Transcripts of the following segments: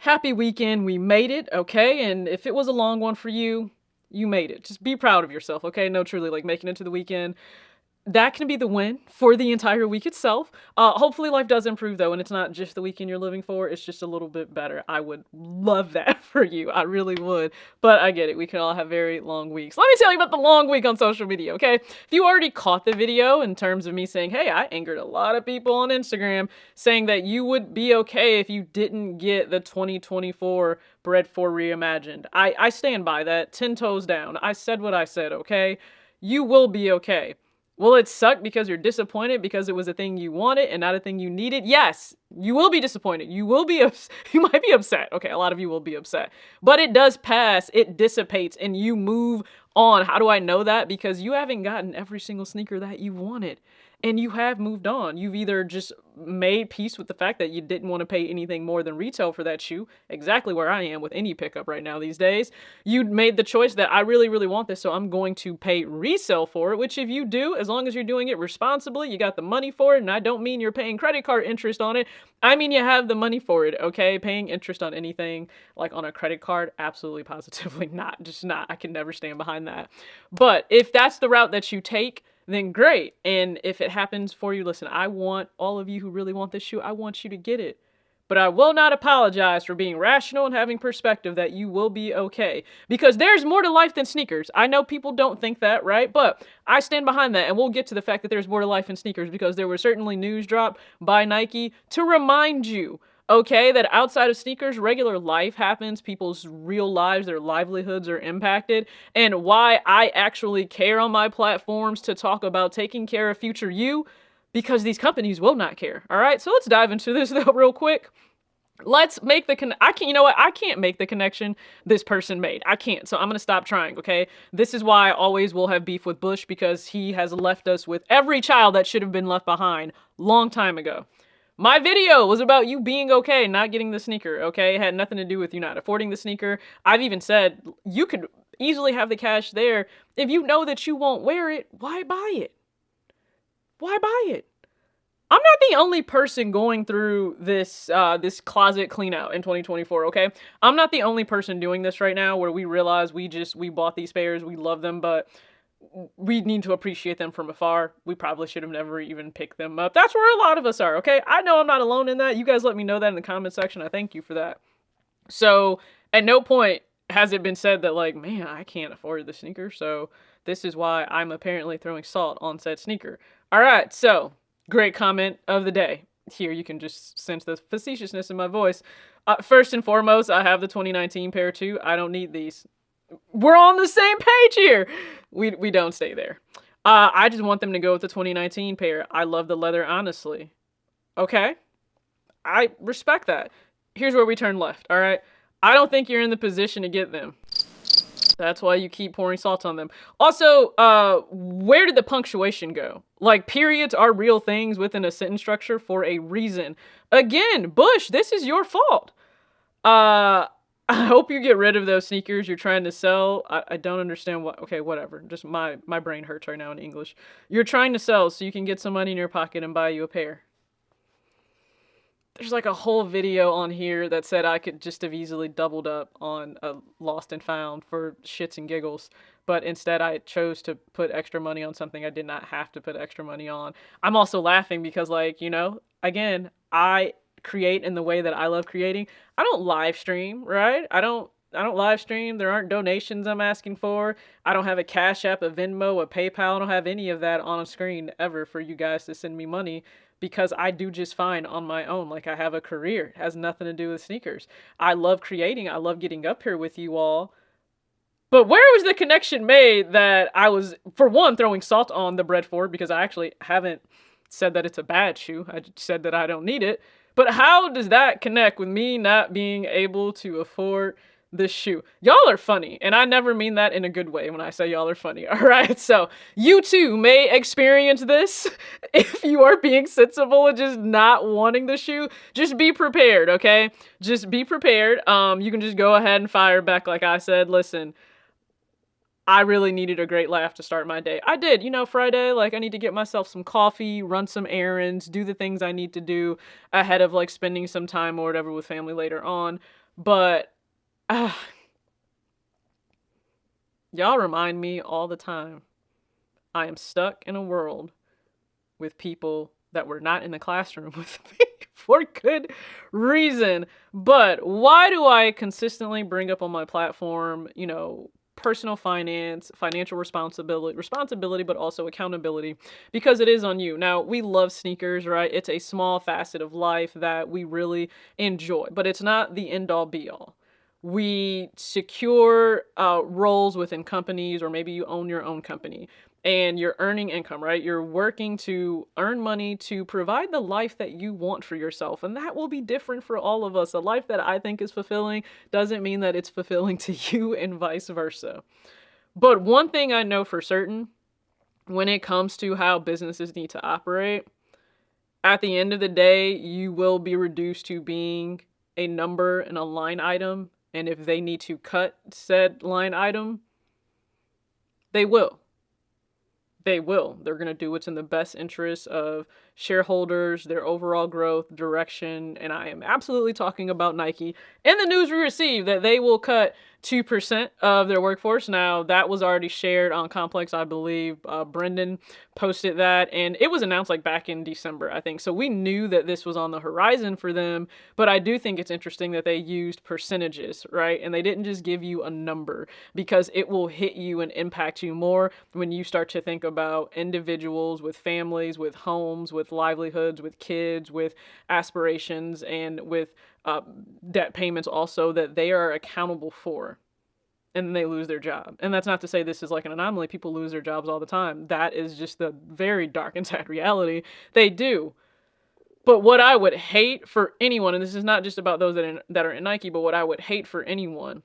happy weekend. We made it, okay? And if it was a long one for you, you made it. Just be proud of yourself, okay? No, truly, like making it to the weekend, that can be the win for the entire week itself. Hopefully life does improve though, and it's not just the weekend you're living for, it's just a little bit better. I would love that for you. I really would. But I get it. We can all have very long weeks. Let me tell you about the long week on social media, okay? If you already caught the video in terms of me saying, hey, I angered a lot of people on Instagram saying that you would be okay if you didn't get the 2024 Bred 4 reimagined. I stand by that 10 toes down. I said what I said, okay? You will be okay. Will it suck because you're disappointed because it was a thing you wanted and not a thing you needed? Yes, you will be disappointed. You will be, you might be upset. Okay, a lot of you will be upset. But it does pass, it dissipates, and you move on. How do I know that? Because you haven't gotten every single sneaker that you wanted. And you have moved on. You've either just made peace with the fact that you didn't want to pay anything more than retail for that shoe, exactly where I am with any pickup right now these days. You made the choice that I really, really want this, so I'm going to pay resale for it, which if you do, as long as you're doing it responsibly, you got the money for it, and I don't mean you're paying credit card interest on it. I mean you have the money for it, okay? Paying interest on anything, like on a credit card, absolutely positively not. Just not. I can never stand behind that. But if that's the route that you take, then great. And if it happens for you, listen, I want all of you who really want this shoe, I want you to get it. But I will not apologize for being rational and having perspective that you will be okay. Because there's more to life than sneakers. I know people don't think that, right? But I stand behind that, and we'll get to the fact that there's more to life than sneakers because there was certainly news dropped by Nike to remind you, okay, that outside of sneakers, regular life happens. People's real lives, their livelihoods are impacted. And why I actually care on my platforms to talk about taking care of future you, because these companies will not care. All right, so let's dive into this though real quick. Let's make the I can't, you know what? I can't make the connection this person made. I can't. So I'm going to stop trying, okay? This is why I always will have beef with Bush, because he has left us with every child that should have been left behind long time ago. My video was about you being okay, not getting the sneaker, okay? It had nothing to do with you not affording the sneaker. I've even said you could easily have the cash there. If you know that you won't wear it, why buy it? Why buy it? I'm not the only person going through this this closet clean out in 2024, okay? I'm not the only person doing this right now where we realize we bought these pairs, we love them, but we need to appreciate them from afar. We probably should have never even picked them up. That's where a lot of us are, okay? I know I'm not alone in that. You guys let me know that in the comment section. I thank you for that. So at no point has it been said that, like, man, I can't afford the sneaker, so this is why I'm apparently throwing salt on said sneaker. All right, so great comment of the day. Here, you can just sense the facetiousness in my voice. First and foremost, I have the 2019 pair too. I don't need these. We're on the same page here. We don't stay there. I just want them to go with the 2019 pair. I love the leather, honestly. Okay? I respect that. Here's where we turn left, all right? I don't think you're in the position to get them. That's why you keep pouring salt on them. Also, where did the punctuation go? Like, periods are real things within a sentence structure for a reason. Again, Bush, this is your fault. I hope you get rid of those sneakers you're trying to sell. I don't understand what. Okay, whatever. Just my brain hurts right now in English. You're trying to sell so you can get some money in your pocket and buy you a pair. There's like a whole video on here that said I could just have easily doubled up on a Lost and Found for shits and giggles. But instead I chose to put extra money on something I did not have to put extra money on. I'm also laughing because, like, you know, again, I create in the way that I love creating. I don't live stream, right? I don't live stream. There aren't donations I'm asking for. I don't have a Cash App, a Venmo, a PayPal. I don't have any of that on a screen ever for you guys to send me money, because I do just fine on my own. Like, I have a career. It has nothing to do with sneakers. I love creating. I love getting up here with you all. But where was the connection made that I was, for one, throwing salt on the Bred 4, because I actually haven't said that it's a bad shoe. I just said that I don't need it. But how does that connect with me not being able to afford this shoe? Y'all are funny, and I never mean that in a good way when I say y'all are funny, all right? So you too may experience this if you are being sensible and just not wanting the shoe. Just be prepared, okay? Just be prepared. You can just go ahead and fire back like I said. Listen, I really needed a great laugh to start my day. I did, you know, Friday, like, I need to get myself some coffee, run some errands, do the things I need to do ahead of, like, spending some time or whatever with family later on. But uh, y'all remind me all the time I am stuck in a world with people that were not in the classroom with me for good reason. But why do I consistently bring up on my platform, personal finance, financial responsibility, but also accountability? Because it is on you. Now, we love sneakers, right? It's a small facet of life that we really enjoy, but it's not the end all be all. We secure roles within companies, or maybe you own your own company and you're earning income, right? You're working to earn money to provide the life that you want for yourself. And that will be different for all of us. A life that I think is fulfilling doesn't mean that it's fulfilling to you, and vice versa. But one thing I know for certain when it comes to how businesses need to operate, at the end of the day, you will be reduced to being a number and a line item. And if they need to cut said line item, they will. They will. They're going to do what's in the best interest of shareholders, their overall growth, direction. And I am absolutely talking about Nike. And the news we received that they will cut 2% of their workforce. Now, that was already shared on Complex, I believe. Brendan posted that, and it was announced like back in December, I think. So we knew that this was on the horizon for them, but I do think it's interesting that they used percentages, right? And they didn't just give you a number, because it will hit you and impact you more when you start to think about individuals with families, with homes, with livelihoods, with kids, with aspirations, and with debt payments also that they are accountable for, and then they lose their job. And that's not to say this is like an anomaly. People lose their jobs all the time. That is just the very dark and sad reality. They do. But what I would hate for anyone, and this is not just about those that are in Nike, but what I would hate for anyone,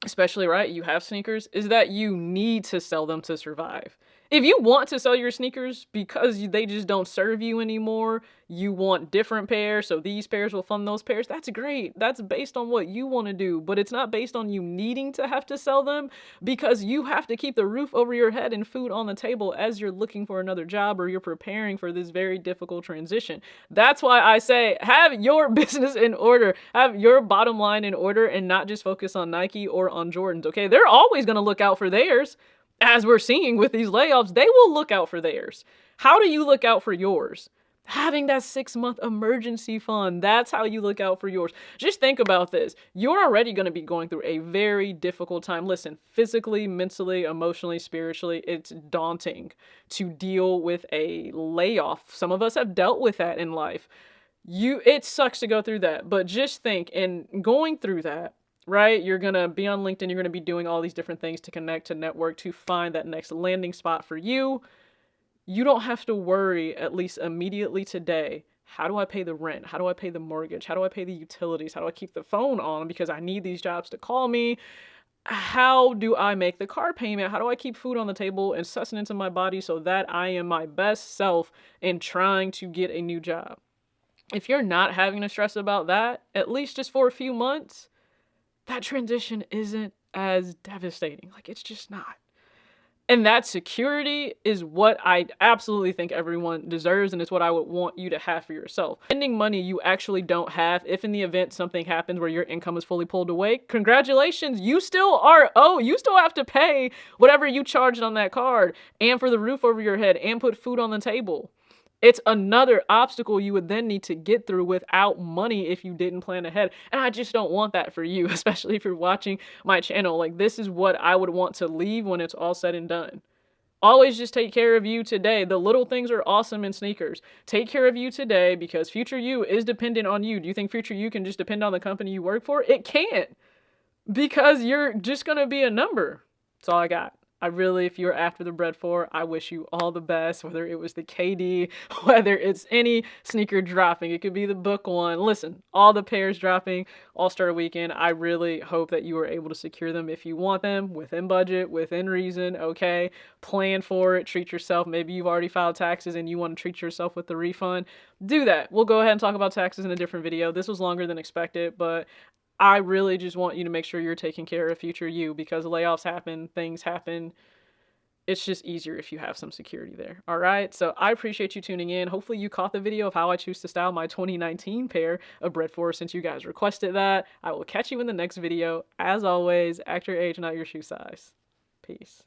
especially, right, you have sneakers, is that you need to sell them to survive. If you want to sell your sneakers because they just don't serve you anymore, you want different pairs, so these pairs will fund those pairs, that's great. That's based on what you want to do, but it's not based on you needing to have to sell them, because you have to keep the roof over your head and food on the table as you're looking for another job or you're preparing for this very difficult transition. That's why I say have your business in order, have your bottom line in order, and not just focus on Nike or on Jordans, okay? They're always going to look out for theirs. As we're seeing with these layoffs, they will look out for theirs. How do you look out for yours? Having that 6-month emergency fund. That's how you look out for yours. Just think about this. You're already going to be going through a very difficult time. Listen, physically, mentally, emotionally, spiritually, it's daunting to deal with a layoff. Some of us have dealt with that in life. It sucks to go through that, but just think, in going through that, right? You're going to be on LinkedIn. You're going to be doing all these different things to connect, to network, to find that next landing spot for you. You don't have to worry, at least immediately today, how do I pay the rent? How do I pay the mortgage? How do I pay the utilities? How do I keep the phone on because I need these jobs to call me? How do I make the car payment? How do I keep food on the table and sustenance in my body so that I am my best self in trying to get a new job? If you're not having to stress about that, at least just for a few months, that transition isn't as devastating. Like, it's just not. And that security is what I absolutely think everyone deserves, and it's what I would want you to have for yourself. Spending money you actually don't have, if in the event something happens where your income is fully pulled away, congratulations, you still have to pay whatever you charged on that card, and for the roof over your head, and put food on the table. It's another obstacle you would then need to get through without money if you didn't plan ahead. And I just don't want that for you, especially if you're watching my channel. Like, this is what I would want to leave when it's all said and done. Always just take care of you today. The little things are awesome in sneakers. Take care of you today, because future you is dependent on you. Do you think future you can just depend on the company you work for? It can't, because you're just going to be a number. That's all I got. I really, if you're after the Bred 4, I wish you all the best, whether it was the KD, whether it's any sneaker dropping. It could be the book one. Listen, all the pairs dropping All-Star Weekend. I really hope that you are able to secure them if you want them, within budget, within reason, okay? Plan for it, treat yourself. Maybe you've already filed taxes and you want to treat yourself with the refund. Do that. We'll go ahead and talk about taxes in a different video. This was longer than expected, but I really just want you to make sure you're taking care of future you, because layoffs happen, things happen. it's just easier if you have some security there. All right. So I appreciate you tuning in. Hopefully you caught the video of how I choose to style my 2019 pair of Bred 4 since you guys requested that. I will catch you in the next video. As always, act your age, not your shoe size. Peace.